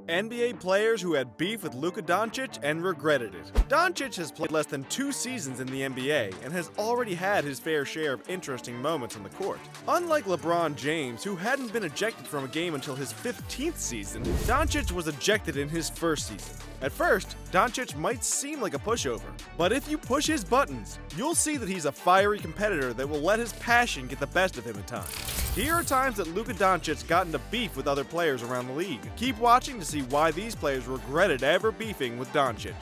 NBA players who had beef with Luka Doncic and regretted it. Doncic has played less than 2 seasons in the NBA and has already had his fair share of interesting moments on the court. Unlike LeBron James, who hadn't been ejected from a game until his 15th season, Doncic was ejected in his first season. At first, Doncic might seem like a pushover, but if you push his buttons, you'll see that he's a fiery competitor that will let his passion get the best of him at times. Here are times that Luka Doncic got into beef with other players around the league. Keep watching to see why these players regretted ever beefing with Doncic.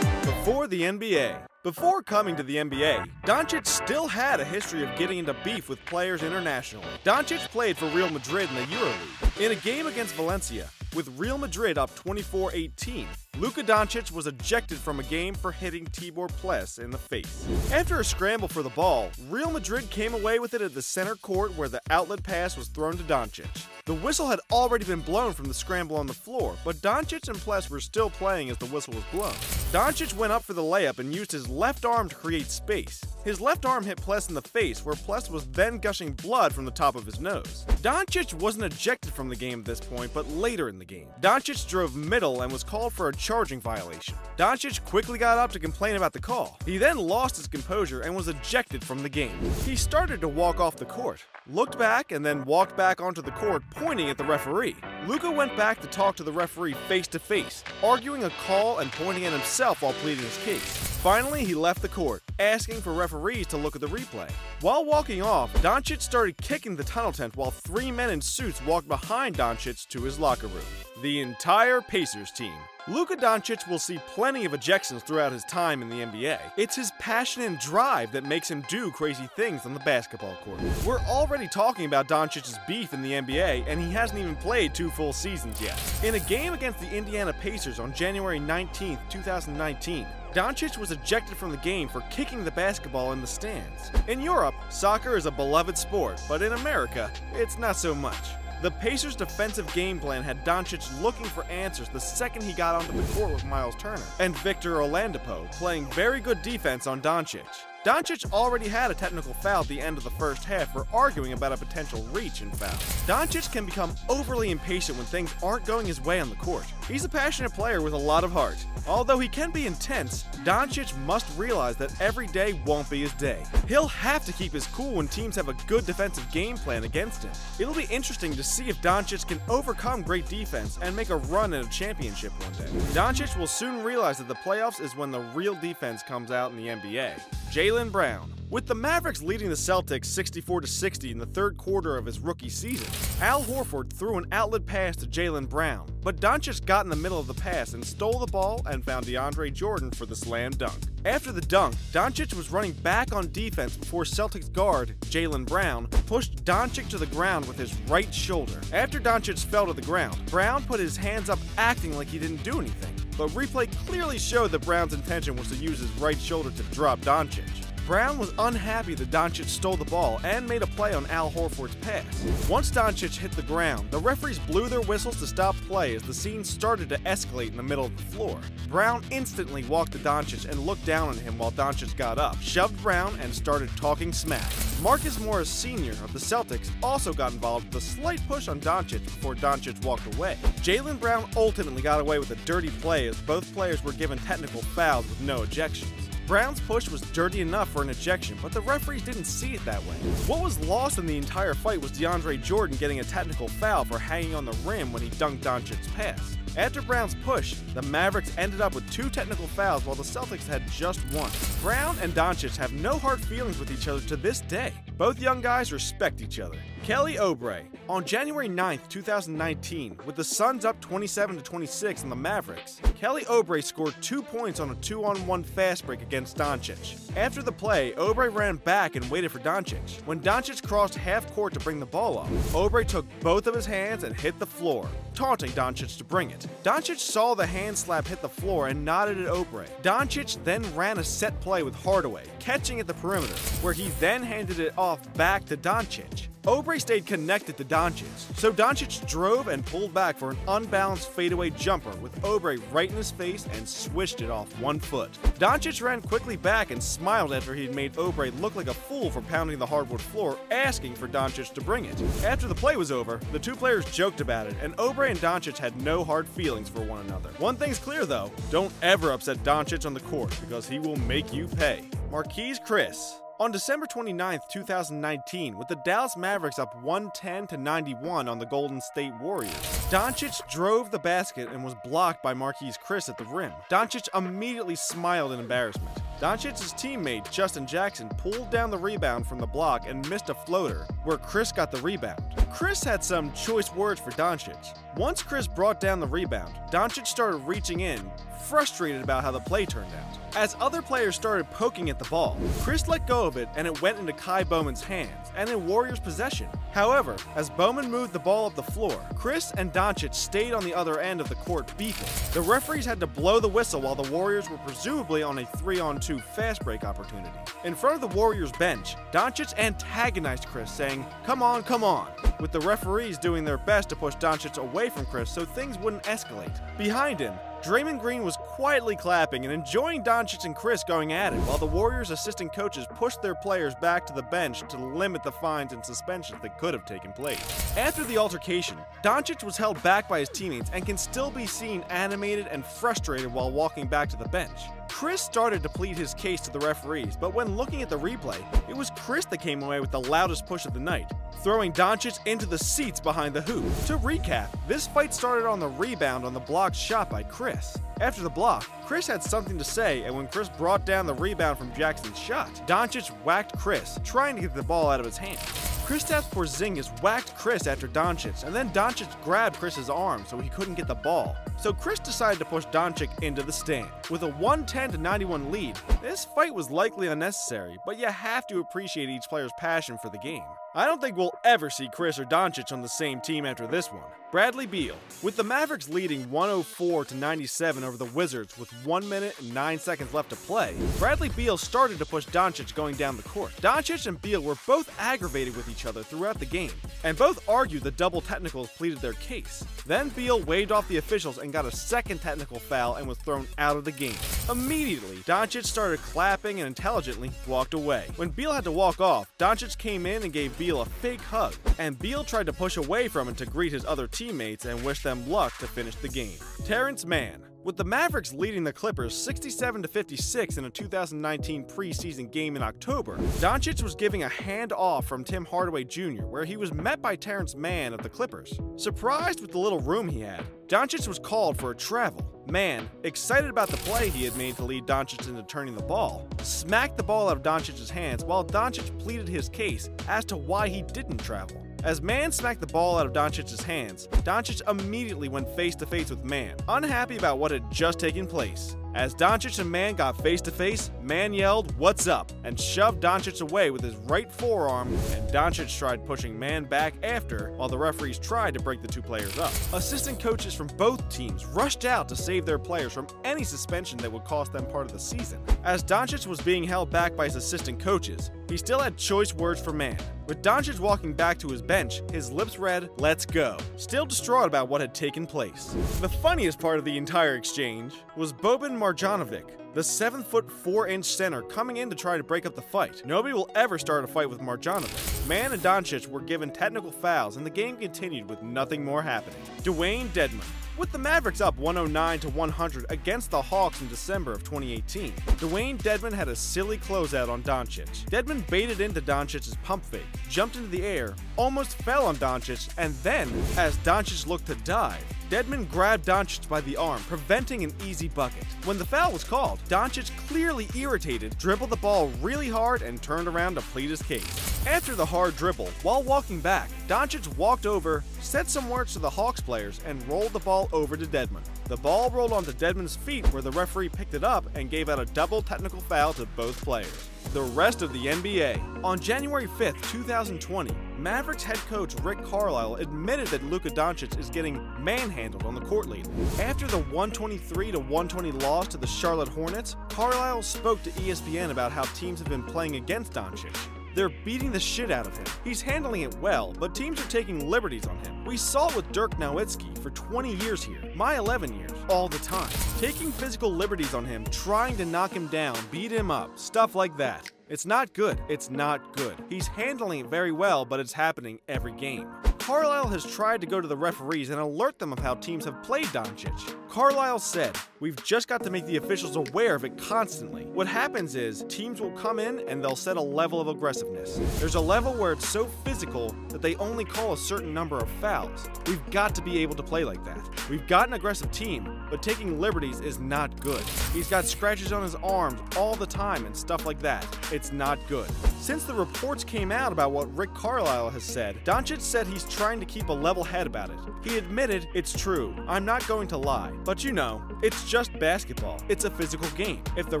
Before the NBA. Before coming to the NBA, Doncic still had a history of getting into beef with players internationally. Doncic played for Real Madrid in the EuroLeague. In a game against Valencia, with Real Madrid up 24-18, Luka Doncic was ejected from a game for hitting Tibor Ples in the face. After a scramble for the ball, Real Madrid came away with it at the center court where the outlet pass was thrown to Doncic. The whistle had already been blown from the scramble on the floor, but Doncic and Ples were still playing as the whistle was blown. Doncic went up for the layup and used his left arm to create space. His left arm hit Ples in the face, where Ples was then gushing blood from the top of his nose. Doncic wasn't ejected from the game at this point, but later in the game. Doncic drove middle and was called for a charging violation. Doncic quickly got up to complain about the call. He then lost his composure and was ejected from the game. He started to walk off the court, looked back, and then walked back onto the court pointing at the referee. Luka went back to talk to the referee face to face, arguing a call and pointing at himself while pleading his case. Finally, he left the court, asking for referees to look at the replay. While walking off, Doncic started kicking the tunnel tent while 3 men in suits walked behind Doncic to his locker room. The entire Pacers team. Luka Doncic will see plenty of ejections throughout his time in the NBA. It's his passion and drive that makes him do crazy things on the basketball court. We're already talking about Doncic's beef in the NBA, and he hasn't even played 2 full seasons yet. In a game against the Indiana Pacers on January 19, 2019, Doncic was ejected from the game for kicking the basketball in the stands. In Europe, soccer is a beloved sport, but in America, it's not so much. The Pacers' defensive game plan had Doncic looking for answers the second he got onto the court with Miles Turner and Victor Oladipo playing very good defense on Doncic. Doncic already had a technical foul at the end of the first half for arguing about a potential reach and foul. Doncic can become overly impatient when things aren't going his way on the court. He's a passionate player with a lot of heart. Although he can be intense, Doncic must realize that every day won't be his day. He'll have to keep his cool when teams have a good defensive game plan against him. It'll be interesting to see if Doncic can overcome great defense and make a run at a championship one day. Doncic will soon realize that the playoffs is when the real defense comes out in the NBA. Jalen Brown. With the Mavericks leading the Celtics 64-60 in the third quarter of his rookie season, Al Horford threw an outlet pass to Jalen Brown, but Doncic got in the middle of the pass and stole the ball and found DeAndre Jordan for the slam dunk. After the dunk, Doncic was running back on defense before Celtics guard Jalen Brown pushed Doncic to the ground with his right shoulder. After Doncic fell to the ground, Brown put his hands up acting like he didn't do anything, but replay clearly showed that Brown's intention was to use his right shoulder to drop Doncic. Brown was unhappy that Doncic stole the ball and made a play on Al Horford's pass. Once Doncic hit the ground, the referees blew their whistles to stop play as the scene started to escalate in the middle of the floor. Brown instantly walked to Doncic and looked down on him while Doncic got up, shoved Brown, and started talking smack. Marcus Morris Sr. of the Celtics also got involved with a slight push on Doncic before Doncic walked away. Jalen Brown ultimately got away with a dirty play as both players were given technical fouls with no ejections. Brown's push was dirty enough for an ejection, but the referees didn't see it that way. What was lost in the entire fight was DeAndre Jordan getting a technical foul for hanging on the rim when he dunked Doncic's pass. After Brown's push, the Mavericks ended up with 2 technical fouls while the Celtics had just 1. Brown and Doncic have no hard feelings with each other to this day. Both young guys respect each other. Kelly Oubre. On January 9, 2019, with the Suns up 27-26 on the Mavericks, Kelly Oubre scored 2 points on a 2-on-1 fast break against Doncic. After the play, Oubre ran back and waited for Doncic. When Doncic crossed half court to bring the ball up, Oubre took both of his hands and hit the floor, taunting Doncic to bring it. Doncic saw the hand slap hit the floor and nodded at Oubre. Doncic then ran a set play with Hardaway, catching at the perimeter, where he then handed it off back to Doncic. Oubre stayed connected to Doncic, so Doncic drove and pulled back for an unbalanced fadeaway jumper with Oubre right in his face and swished it off 1 foot. Doncic ran quickly back and smiled after he'd made Oubre look like a fool for pounding the hardwood floor, asking for Doncic to bring it. After the play was over, the two players joked about it, and Oubre and Doncic had no hard feelings for one another. One thing's clear though, don't ever upset Doncic on the court because he will make you pay. Marquise Chris. On December 29, 2019, with the Dallas Mavericks up 110-91 on the Golden State Warriors, Doncic drove the basket and was blocked by Marquise Chris at the rim. Doncic immediately smiled in embarrassment. Doncic's teammate, Justin Jackson, pulled down the rebound from the block and missed a floater, where Chris got the rebound. Chris had some choice words for Doncic. Once Chris brought down the rebound, Doncic started reaching in, frustrated about how the play turned out. As other players started poking at the ball, Chris let go of it and it went into Kai Bowman's hands and in Warriors' possession. However, as Bowman moved the ball up the floor, Chris and Doncic stayed on the other end of the court beefing. The referees had to blow the whistle while the Warriors were presumably on a 3-on-2 fast break opportunity. In front of the Warriors' bench, Doncic antagonized Chris, saying, "Come on, come on," with the referees doing their best to push Doncic away from Chris so things wouldn't escalate. Behind him, Draymond Green was quietly clapping and enjoying Doncic and Chris going at it, while the Warriors' assistant coaches pushed their players back to the bench to limit the fines and suspensions that could have taken place. After the altercation, Doncic was held back by his teammates and can still be seen animated and frustrated while walking back to the bench. Chris started to plead his case to the referees, but when looking at the replay, it was Chris that came away with the loudest push of the night, throwing Doncic into the seats behind the hoop. To recap, this fight started on the rebound on the blocked shot by Chris. After the block, Chris had something to say, and when Chris brought down the rebound from Jackson's shot, Doncic whacked Chris, trying to get the ball out of his hand. Kristaps Porzingis whacked Chris after Doncic, and then Doncic grabbed Chris's arm so he couldn't get the ball. So Chris decided to push Doncic into the stand. With a 110-91 lead, this fight was likely unnecessary, but you have to appreciate each player's passion for the game. I don't think we'll ever see Chris or Doncic on the same team after this one. Bradley Beal. With the Mavericks leading 104-97 over the Wizards with 1 minute and 9 seconds left to play, Bradley Beal started to push Doncic going down the court. Doncic and Beal were both aggravated with each other throughout the game, and both argued the double technicals pleaded their case. Then Beal waved off the officials and got a second technical foul and was thrown out of the game. Immediately, Doncic started clapping and intelligently walked away. When Beal had to walk off, Doncic came in and gave Beal a fake hug, and Beal tried to push away from him to greet his other teammates and wish them luck to finish the game. Terrence Mann. With the Mavericks leading the Clippers 67-56 in a 2019 preseason game in October, Doncic was giving a hand-off from Tim Hardaway Jr., where he was met by Terrence Mann of the Clippers. Surprised with the little room he had, Doncic was called for a travel. Mann, excited about the play he had made to lead Doncic into turning the ball, smacked the ball out of Doncic's hands while Doncic pleaded his case as to why he didn't travel. As Mann smacked the ball out of Doncic's hands, Doncic immediately went face-to-face with Mann, unhappy about what had just taken place. As Doncic and Mann got face-to-face, Mann yelled, "What's up?" and shoved Doncic away with his right forearm, and Doncic tried pushing Mann back after, while the referees tried to break the two players up. Assistant coaches from both teams rushed out to save their players from any suspension that would cost them part of the season. As Doncic was being held back by his assistant coaches, he still had choice words for Mann. With Doncic walking back to his bench, his lips read, "Let's go," still distraught about what had taken place. The funniest part of the entire exchange was Boban Marjanovic, the 7-foot 4-inch center, coming in to try to break up the fight. Nobody will ever start a fight with Marjanovic. Mann and Doncic were given technical fouls, and the game continued with nothing more happening. Dewayne Dedmon. With the Mavericks up 109-100 against the Hawks in December of 2018, Dewayne Dedmon had a silly closeout on Doncic. Dedmon baited into Doncic's pump fake, jumped into the air, almost fell on Doncic, and then, as Doncic looked to dive, Dedmon grabbed Doncic by the arm, preventing an easy bucket. When the foul was called, Doncic, clearly irritated, dribbled the ball really hard and turned around to plead his case. After the hard dribble, while walking back, Doncic walked over, said some words to the Hawks players, and rolled the ball over to Dedmon. The ball rolled onto Dedmon's feet where the referee picked it up and gave out a double technical foul to both players. The rest of the NBA. On January 5th, 2020, Mavericks head coach Rick Carlisle admitted that Luka Doncic is getting manhandled on the court lately. After the 123-120 loss to the Charlotte Hornets, Carlisle spoke to ESPN about how teams have been playing against Doncic. They're beating the shit out of him. He's handling it well, but teams are taking liberties on him. We saw it with Dirk Nowitzki for 20 years here, my 11 years, all the time. Taking physical liberties on him, trying to knock him down, beat him up, stuff like that. It's not good. It's not good. He's handling it very well, but it's happening every game. Carlisle has tried to go to the referees and alert them of how teams have played Doncic. Carlisle said, "We've just got to make the officials aware of it constantly. What happens is, teams will come in and they'll set a level of aggressiveness. There's a level where it's so physical that they only call a certain number of fouls. We've got to be able to play like that. We've got an aggressive team, but taking liberties is not good. He's got scratches on his arms all the time and stuff like that. It's not good." Since the reports came out about what Rick Carlisle has said, Doncic said he's trying to keep a level head about it. He admitted, "It's true, I'm not going to lie. But you know, it's just basketball. It's a physical game. If the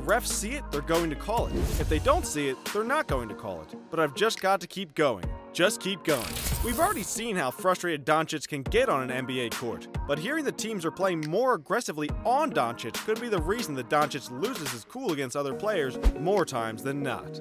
refs see it, they're going to call it. If they don't see it, they're not going to call it. But I've just got to keep going. Just keep going." We've already seen how frustrated Doncic can get on an NBA court, but hearing the teams are playing more aggressively on Doncic could be the reason that Doncic loses his cool against other players more times than not.